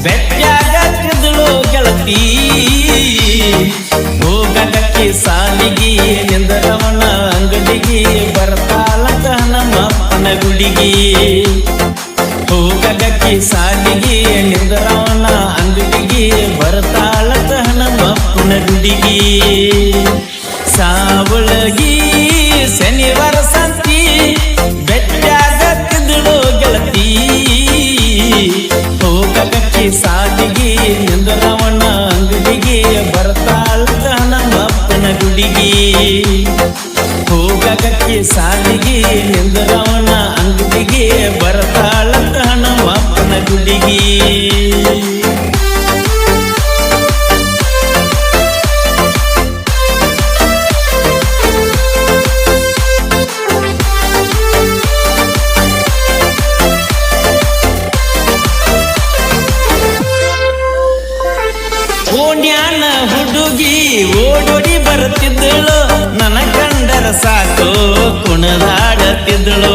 ಬೆಟ್ಟಾಗತ್ತಿದ್ದಳು ಗೆಳತಿ ಹೋಗಕ್ಕೆ ಸಾಲಿಗೆ ನಿಂದರವನ ಅಂಗಡಿಗೆ ಬರ್ತಾಳಂತ ನಮ್ಮಪ್ಪನ ಗುಡಿಗೆ ಹೋಗಕ್ಕೆ ಸಾಲಿಗೆ ನಿಂದರವನ ಅಂಗಡಿಗೆ ಬರ್ತಾಳಂತ ನಮ್ಮಪ್ಪನ ಗುಡಿಗೆ ಸಾವಳಗಿ ಶನಿವಾರ ಸಂತಿ ಬೆಟ್ಟಾಗತ್ತಿದ್ದಳು ಗೆಳತಿ ಹೋಗಕ್ಕೆ ಸಾಲಿಗೆ ನಿಂದರವನ ಅಂಗಡಿಗೆ ಬರ್ತಾಳಂತ ನಮ್ಮಪ್ಪನ ಗುಡಿಗೆ ಹೋಗಕ್ಕೆ ಸಾಲಿಗೆ ನಿಂದರವನ ಅಂಗಡಿಗೆ ಬರ್ತಾಳಂತ ನಮ್ಮಪ್ಪನ ಗುಡಿಗೆ ಓಣ್ಯಾನ ಹುಡುಗಿ ಓಡೋಡಿ ಬರುತ್ತಿದ್ದಳು ನನ್ನ ಕಂಡರ ಸಾಕು ಕುಣದಾಡತ್ತಿದ್ದಳು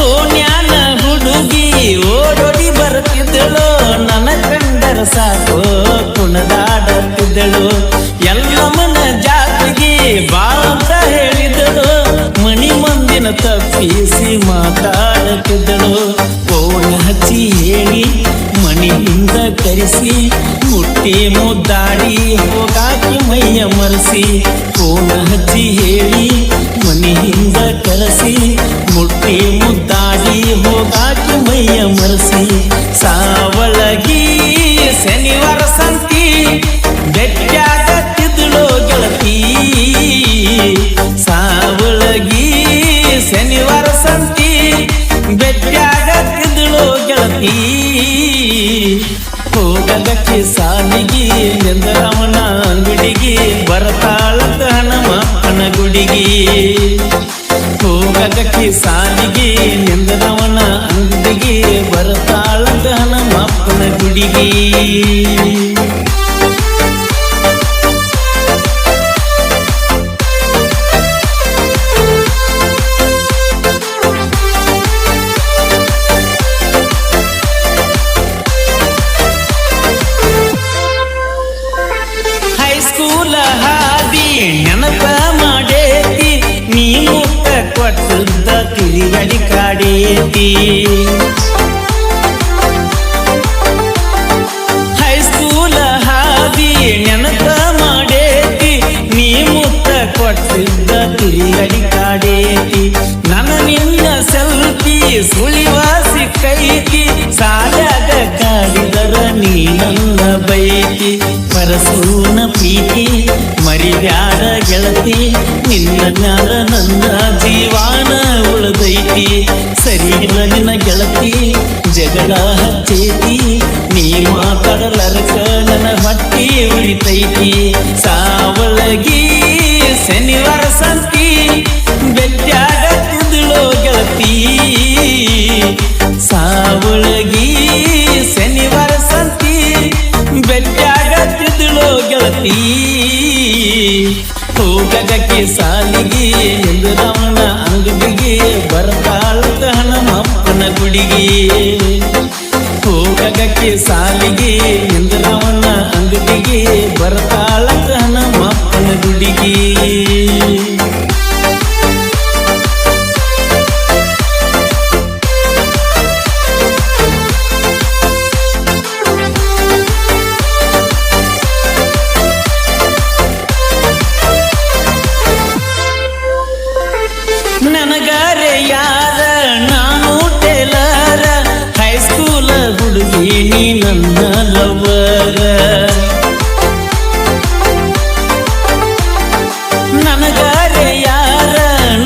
ಓಣ್ಯಾನ ಹುಡುಗಿ ಓಡೋಡಿ ಬರುತ್ತಿದ್ದಳು ನನ್ನ ಕಂಡರ ಸಾಕು ಕುಣದಾಡತ್ತಿದ್ದಳು ಎಲ್ಲಮ್ಮನ ಜಾತಿಗೆ ಬಾ ಅಂತ ಹೇಳಿದಳು ಮಣಿ ಮಂದಿನ ತಪ್ಪಿಸಿ ಮಾತಾಡುತ್ತಿದ್ದಳು ಫೋನ್ ಹಚ್ಚಿ ಹೇಳಿ ಮನೆಯಿಂದ ಕರೆಸಿ ಮುಟ್ಟಿ ಮುದ್ದಾಡಿ ಹೋಗಾಕಿ ಮೈಯ ಮರೆಸಿ ಫೋನ್ ಹಚ್ಚಿ ಹೇಳಿ ಮನೆಯಿಂದ ಕರೆಸಿ ಮುಟ್ಟಿ ಮುದ್ದಾಡಿ ಹೋಗಾಕಿ ಮೈಯ ಮರೆಸಿ ಸಾವಳಗಿ ಶನಿವಾರ ಸಂತಿ ಬೆಟ್ಟಾಗತ್ತಿದ್ದಳು ಗೆಳತಿ ಸಾವಳಗಿ ಶನಿವಾರ ಸಂತಿ ಬೆಟ್ಟಾಗತ್ತಿದ್ದಳು ಗೆಳತಿ ಹೋಗಕ್ಕೆ ಸಾಲಿಗೆ ನಿಂದರವನ ಅಂಗಡಿಗೆ ಬರ್ತಾಳಂತ ನಮ್ಮಪ್ಪನ ಗುಡಿಗೆ ಹೋಗಕ್ಕೆ ಸಾಲಿಗೆ ನಿಂದರವನ ಅಂಗಡಿಗೆ ಬರ್ತಾಳಂತ ನಮ್ಮಪ್ಪನ ಗುಡಿಗೆ ಹೈಸ್ಕೂಲ ಹಾದಿ ನೆನಪ ಮಾಡೇತಿ ನೀ ಮುಟ್ಟ ಕೊಟ್ಟದ್ದ ತಿರುಗಡಿ ಕಾಡೇತಿ ಹೈಸ್ಕೂಲ ಹಾದಿ ನೆನಪ ಮಾಡೇತಿ ನೀ ಮುಟ್ಟ ಕೊಟ್ಟದ್ದ ತಿರುಗಡಿ ಕಾಡೇತಿ ನನ್ನ ನಿನ್ನ ಸೆಲ್ಫಿ ಸುಳಿವಾಸಿ ಕೈತಿ ಸಾಲಾಗ ಕಾಡಿದರ ನೀ ನನ್ನ ಬೈತಿ ಪರಸೂನ ಪ್ರೀತಿ ಮರಿಬ್ಯಾಡ ಗೆಳತಿ ನಿನ್ನ ಜ್ಞಾನ ನನ್ನ ಜೀವಾನ ಉಳಿದೈತಿ ಸರಿಯಿಲ್ಲ ನಿನ್ನ ಗೆಳತಿ ಜಗಳ ಹಚ್ಚೈತಿ ನೀ ಮಾತಾಡಲರ್ಕ ನನ್ನ ಹೊಟ್ಟಿ ಉಳಿತೈತಿ ಸಾವಳಗಿ ಶನಿವಾರ ಸಂತಿ ಬೆಟ್ಟಾಗತ್ತಿದ್ದಳು ಗೆಳತಿ ಸಾವಳಗಿ ಶನಿವಾರ ಸಂತಿ ಬೆಟ್ಟಾಗತ್ತಿದ್ದಳು ಗೆಳತಿ ಹೋಗಕ್ಕೆ ಸಾಲಿಗೆ ನಿಂದರವನ ಅಂಗಡಿಗೆ ಬರ್ತಾಳಂತ ನಮ್ಮಪ್ಪನ ಗುಡಿಗೆ ಹೋಗಕ್ಕೆ ಸಾಲಿಗೆ ನಿಂದರವನ ಅಂಗಡಿಗೆ ಬರ್ತಾಳಂತ ನಮ್ಮಪ್ಪನ ಗುಡಿಗೆ ನನಗಾರೆ ಯಾರ ನಾನು ಟೇಲರ ಹೈಸ್ಕೂಲ ಹುಡುಗಿ ನೀ ನನ್ನ ಲವರ ನನಗಾರೆ ಯಾರ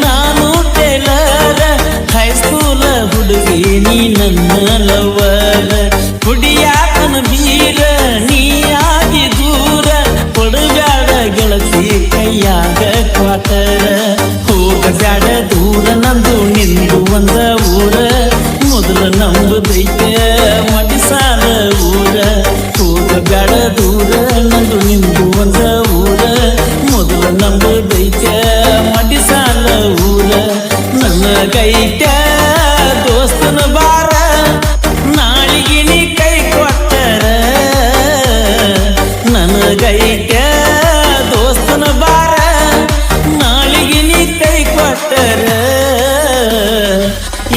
ನಾನು ಟೇಲರ ಹೈಸ್ಕೂಲ ಹುಡುಗಿ ನೀ ನನ್ನ ಲವರ ಕುಡಿಯಾಕನ ಬೀರ ನೀ ಆಗಿ ದೂರ ಕೊಡಬ್ಯಾಡ ಗೆಳತಿ ಕೈಯಾಗ ಕ್ವಾಟರ ಹೋಗಬ್ಯಾಡ ದೂರ ನಂದು ನಿಂದು ಒಂದ ಊರ ಮೊದಲ ನಂಬುದೈತೆ ಮಡಿಸಾಲ ಊರ ಹೋಗಬ್ಯಾಡ ದೂರ ನಂದು ನಿಂದು ಒಂದ ಊರ ಮೊದಲ ನಂಬುದೈತೆ ಮಡಿಸಾಲ ಊರ ನನ್ನ ಕೈತ ದೋಸ್ತ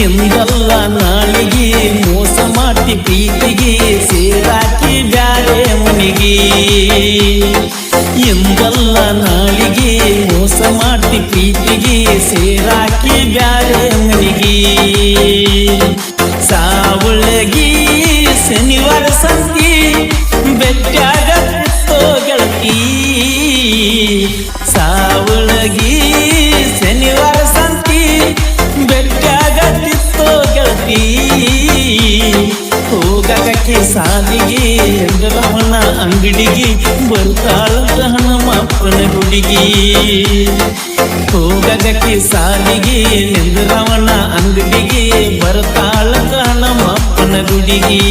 ಎಂದಲ್ಲ ನಾಳಿಗೆ ಮೋಸ ಮಾಡಿ ಪ್ರೀತಿಗೆ ಸೇರಾಕಿ ಬ್ಯಾರೆ ಮನಿಗೆ ಎಂದಲ್ಲ ನಾಳಿಗೆ ಮೋಸ ಮಾಡಿ ಪ್ರೀತಿಗೆ ಸೇರಾಕಿ ಬ್ಯಾರೆ ಮನಿಗೆ ಸಾವಳಗಿ ಶನಿವಾರ ಸಂತಿ ಬೆಟ್ಟಾಗ ಗೆಳತಿ ಸಾವಳಗಿ ಶನಿವಾರ ಸಂತಿ ಬೆಟ್ಟಾಗ ಗೆಳತಿ ಹೋಗಕ್ಕೆ ಸಾಲಿಗೆ ಎಂದರವನ ಅಂಗಡಿಗೆ ಬರ್ತಾಳಂತ ಹನುಮಪ್ಪನ ಗುಡಿಗೆ ಹೋಗಕ್ಕೆ ಸಾಲಿಗೆ ಎಂದರವನ ಅಂಗಡಿಗೆ ಬರ್ತಾಳಂತ ಹನುಮಪ್ಪನ ಗುಡಿಗೆ